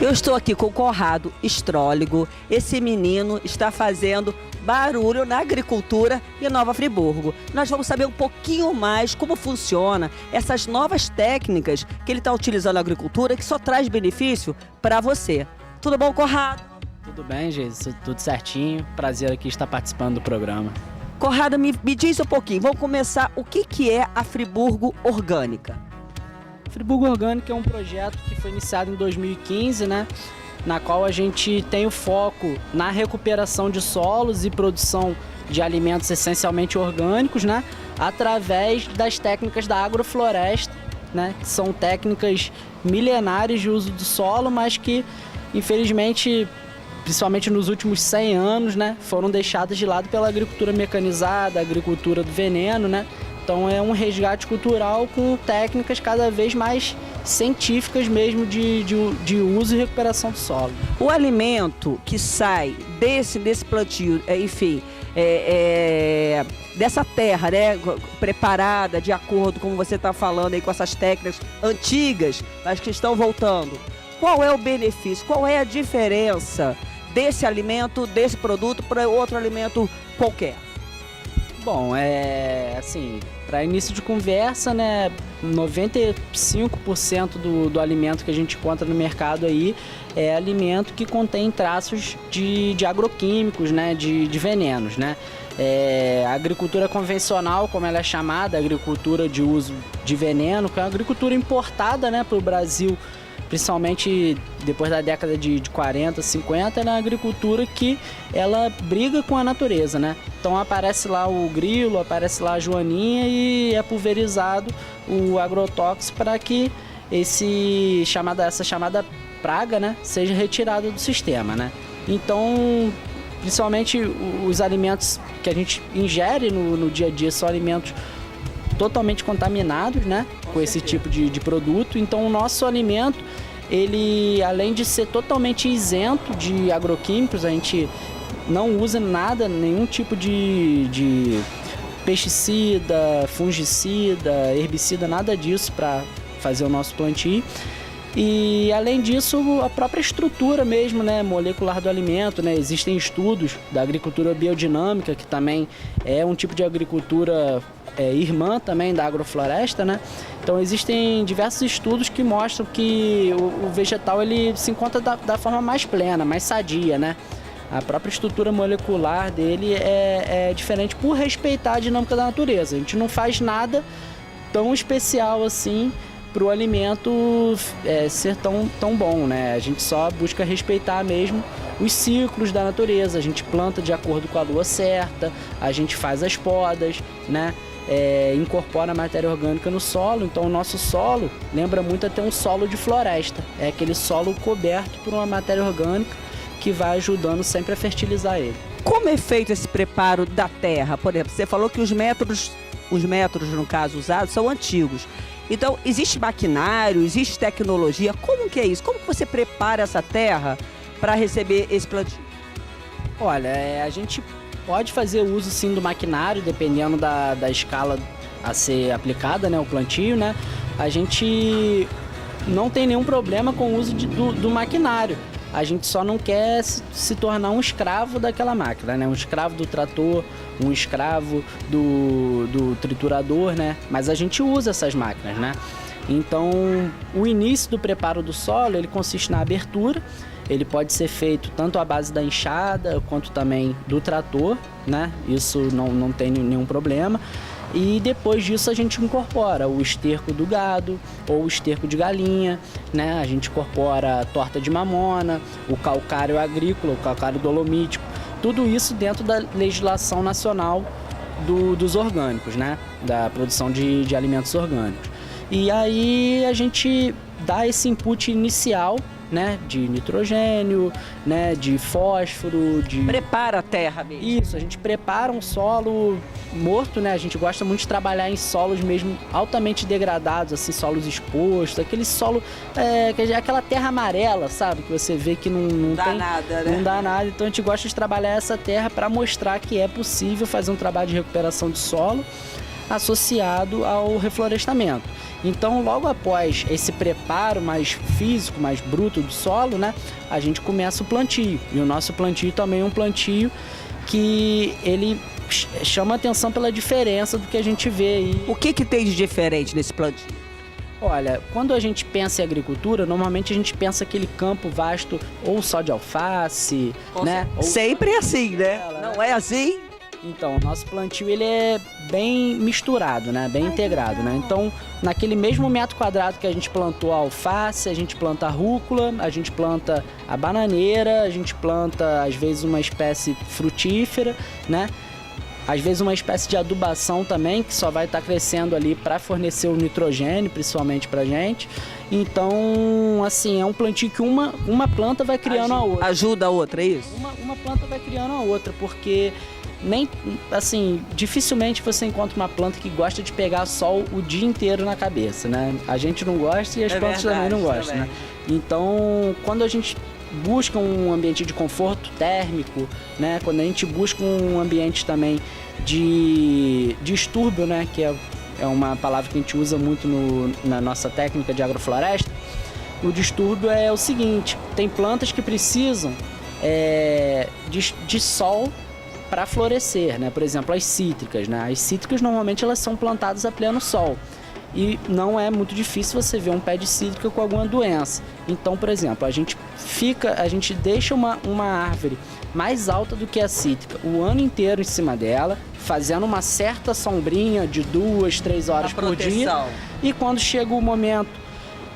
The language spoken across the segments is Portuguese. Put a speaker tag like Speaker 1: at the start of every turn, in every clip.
Speaker 1: Eu estou aqui com o Conrado Stróligo. Esse menino está fazendo barulho na agricultura em Nova Friburgo. Nós vamos saber um pouquinho mais como funciona essas novas técnicas que ele está utilizando na agricultura, que só traz benefício para você. Tudo bom, Conrado?
Speaker 2: Tudo bem, Jesus, tudo certinho. Prazer aqui estar participando do programa.
Speaker 1: Conrado, me diz um pouquinho, vamos começar, o que é a Friburgo Orgânica?
Speaker 2: Friburgo Orgânica é um projeto que foi iniciado em 2015, né? Na qual a gente tem o foco na recuperação de solos e produção de alimentos essencialmente orgânicos, né? Através das técnicas da agrofloresta, né? Que são técnicas milenares de uso do solo, mas que, infelizmente, principalmente nos últimos 100 anos, né? Foram deixadas de lado pela agricultura mecanizada, a agricultura do veneno, né? Então é um resgate cultural com técnicas cada vez mais científicas mesmo de uso e recuperação do solo.
Speaker 1: O alimento que sai desse plantio, enfim, dessa terra, né, preparada de acordo com você está falando aí com essas técnicas antigas, mas que estão voltando, qual é o benefício, qual é a diferença desse alimento, desse produto para outro alimento qualquer?
Speaker 2: Bom, assim, para início de conversa, né, 95% do alimento que a gente encontra no mercado aí é alimento que contém traços de agroquímicos, né, de venenos, né. A agricultura convencional, como ela é chamada, agricultura de uso de veneno, que é uma agricultura importada, né, para o Brasil, principalmente depois da década de 40, 50, é uma agricultura que ela briga com a natureza, né? Então aparece lá o grilo, aparece lá a joaninha e é pulverizado o agrotóxico para que essa chamada praga, né, seja retirada do sistema, né? Então, principalmente os alimentos que a gente ingere no dia a dia são alimentos totalmente contaminados, né, com esse tipo de produto. Então o nosso alimento, ele, além de ser totalmente isento de agroquímicos, a gente não usa nada, nenhum tipo de pesticida, fungicida, herbicida, nada disso para fazer o nosso plantio. E além disso, a própria estrutura mesmo, né, molecular do alimento, né, existem estudos da agricultura biodinâmica, que também é um tipo de agricultura irmã também da agrofloresta, né? Então existem diversos estudos que mostram que o vegetal ele se encontra da forma mais plena, mais sadia, né? A própria estrutura molecular dele é diferente por respeitar a dinâmica da natureza. A gente não faz nada tão especial assim para o alimento ser tão bom, né? A gente só busca respeitar mesmo os ciclos da natureza. A gente planta de acordo com a lua certa, a gente faz as podas, né? Incorpora a matéria orgânica no solo. Então o nosso solo lembra muito até um solo de floresta. É aquele solo coberto por uma matéria orgânica que vai ajudando sempre a fertilizar ele.
Speaker 1: Como é feito esse preparo da terra? Por exemplo, você falou que os métodos no caso usados são antigos. Então, existe maquinário, existe tecnologia. Como que é isso? Como que você prepara essa terra para receber esse plantio?
Speaker 2: Olha, a gente pode fazer uso sim do maquinário, dependendo da escala a ser aplicada, né, o plantio, né? A gente não tem nenhum problema com o uso do maquinário. A gente só não quer se tornar um escravo daquela máquina, né? Um escravo do trator, um escravo do triturador, né? Mas a gente usa essas máquinas, né? Então, o início do preparo do solo, ele consiste na abertura. Ele pode ser feito tanto à base da enxada, quanto também do trator, né? Isso não tem nenhum problema. E depois disso a gente incorpora o esterco do gado ou o esterco de galinha, né? A gente incorpora a torta de mamona, o calcário agrícola, o calcário dolomítico, tudo isso dentro da legislação nacional dos orgânicos, né? Da produção de alimentos orgânicos. E aí a gente dá esse input inicial, né, de nitrogênio, né, de fósforo,
Speaker 1: Prepara a terra mesmo.
Speaker 2: Isso, a gente prepara um solo morto, né? A gente gosta muito de trabalhar em solos mesmo altamente degradados, assim, solos expostos, aquele solo, aquela terra amarela, sabe? Que você vê que não
Speaker 1: dá
Speaker 2: tem
Speaker 1: nada, né?
Speaker 2: Não dá nada, então a gente gosta de trabalhar essa terra para mostrar que é possível fazer um trabalho de recuperação de solo. associado ao reflorestamento. Então, logo após esse preparo mais físico, mais bruto do solo, né, a gente começa o plantio. E o nosso plantio também é um plantio que ele chama atenção pela diferença do que a gente vê aí.
Speaker 1: O que tem de diferente nesse plantio?
Speaker 2: Olha, quando a gente pensa em agricultura, normalmente a gente pensa aquele campo vasto ou só de alface, né?
Speaker 1: Sempre é assim, né? Não é assim?
Speaker 2: Então, o nosso plantio ele é bem misturado, né? Bem integrado, né? Então, naquele mesmo metro quadrado que a gente plantou a alface, a gente planta a rúcula, a gente planta a bananeira, a gente planta, às vezes, uma espécie frutífera, né? Às vezes uma espécie de adubação também, que só vai estar crescendo ali para fornecer o nitrogênio, principalmente para a gente. Então, assim, é um plantio que uma planta vai criando a outra.
Speaker 1: Ajuda a outra, é isso?
Speaker 2: Uma planta vai criando a outra, porque nem, assim, dificilmente você encontra uma planta que gosta de pegar sol o dia inteiro na cabeça, né? A gente não gosta e as plantas também não gostam, né? Então, quando a gente busca um ambiente de conforto térmico, né? Quando a gente busca um ambiente também de distúrbio, né? Que é uma palavra que a gente usa muito na nossa técnica de agrofloresta. O distúrbio é o seguinte: tem plantas que precisam de sol para florescer, né? Por exemplo, as cítricas, né? As cítricas normalmente elas são plantadas a pleno sol. E não é muito difícil você ver um pé de cítrica com alguma doença. Então, por exemplo, a gente deixa uma árvore mais alta do que a cítrica o ano inteiro em cima dela, fazendo uma certa sombrinha de 2, 3 horas por dia. E quando chega o momento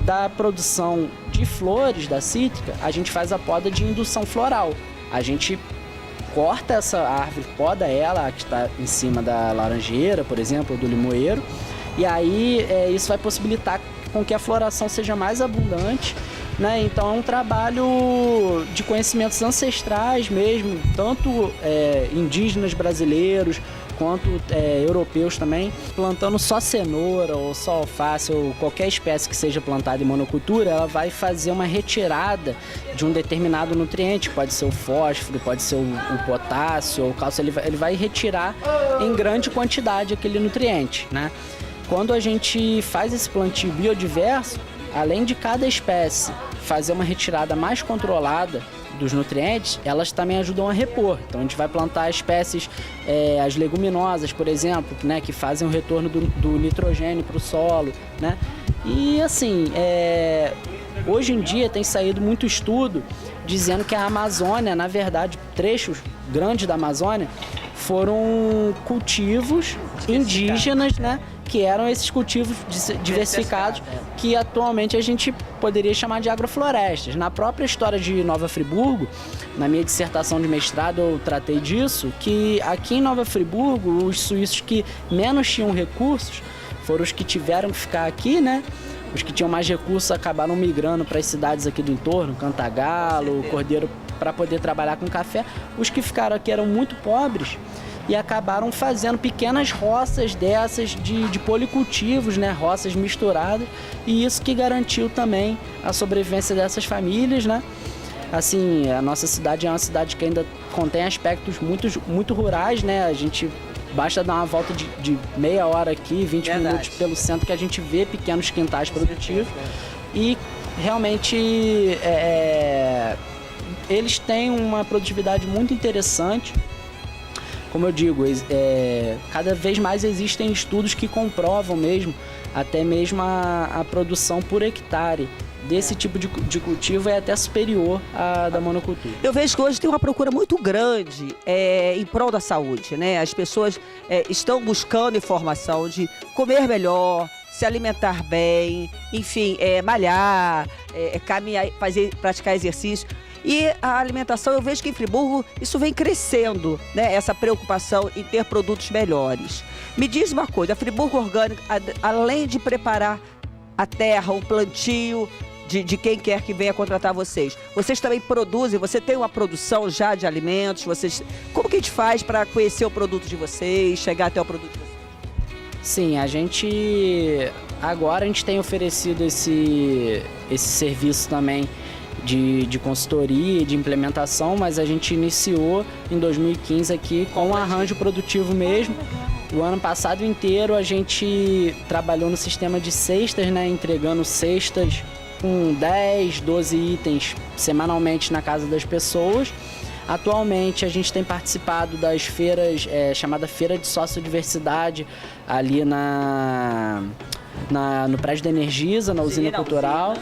Speaker 2: da produção de flores da cítrica, a gente faz a poda de indução floral. A gente corta essa árvore, poda ela, que está em cima da laranjeira, por exemplo, ou do limoeiro. E aí isso vai possibilitar com que a floração seja mais abundante, né? Então é um trabalho de conhecimentos ancestrais mesmo, tanto indígenas brasileiros quanto europeus também. Plantando só cenoura ou só alface ou qualquer espécie que seja plantada em monocultura, ela vai fazer uma retirada de um determinado nutriente, pode ser o fósforo, pode ser o potássio ou o cálcio, ele vai retirar em grande quantidade aquele nutriente, né? Quando a gente faz esse plantio biodiverso, além de cada espécie fazer uma retirada mais controlada dos nutrientes, elas também ajudam a repor. Então a gente vai plantar espécies, as leguminosas, por exemplo, né, que fazem o retorno do nitrogênio para o solo, né? E assim, hoje em dia tem saído muito estudo dizendo que a Amazônia, na verdade, trechos grandes da Amazônia, foram cultivos indígenas, né? Que eram esses cultivos diversificados que atualmente a gente poderia chamar de agroflorestas. Na própria história de Nova Friburgo, na minha dissertação de mestrado eu tratei disso, que aqui em Nova Friburgo, os suíços que menos tinham recursos foram os que tiveram que ficar aqui, né? Os que tinham mais recursos acabaram migrando para as cidades aqui do entorno, Cantagalo, Cordeiro, para poder trabalhar com café. Os que ficaram aqui eram muito pobres e acabaram fazendo pequenas roças dessas de policultivos, né? Roças misturadas, e isso que garantiu também a sobrevivência dessas famílias, né? Assim, a nossa cidade é uma cidade que ainda contém aspectos muito rurais, né? A gente basta dar uma volta de meia hora aqui, 20 minutos pelo centro, que a gente vê pequenos quintais produtivos. E realmente eles têm uma produtividade muito interessante. Como eu digo, cada vez mais existem estudos que comprovam mesmo, até mesmo a produção por hectare desse tipo de cultivo é até superior à da monocultura.
Speaker 1: Eu vejo que hoje tem uma procura muito grande em prol da saúde, né? As pessoas estão buscando informação de comer melhor, se alimentar bem, enfim, malhar, caminhar, praticar exercício. E a alimentação, eu vejo que em Friburgo isso vem crescendo, né? Essa preocupação em ter produtos melhores. Me diz uma coisa, a Friburgo Orgânica, além de preparar a terra, o plantio de quem quer que venha contratar vocês também produzem, você tem uma produção já de alimentos, como que a gente faz para conhecer o produto de vocês, chegar até o produto de vocês?
Speaker 2: Sim, agora a gente tem oferecido esse serviço também de consultoria e de implementação, mas a gente iniciou em 2015 aqui com um arranjo produtivo mesmo, O ano passado inteiro a gente trabalhou no sistema de cestas, né, entregando cestas com 10, 12 itens semanalmente na casa das pessoas. Atualmente a gente tem participado das feiras, chamada Feira de Sociodiversidade, ali no prédio da Energisa, na usina cultural.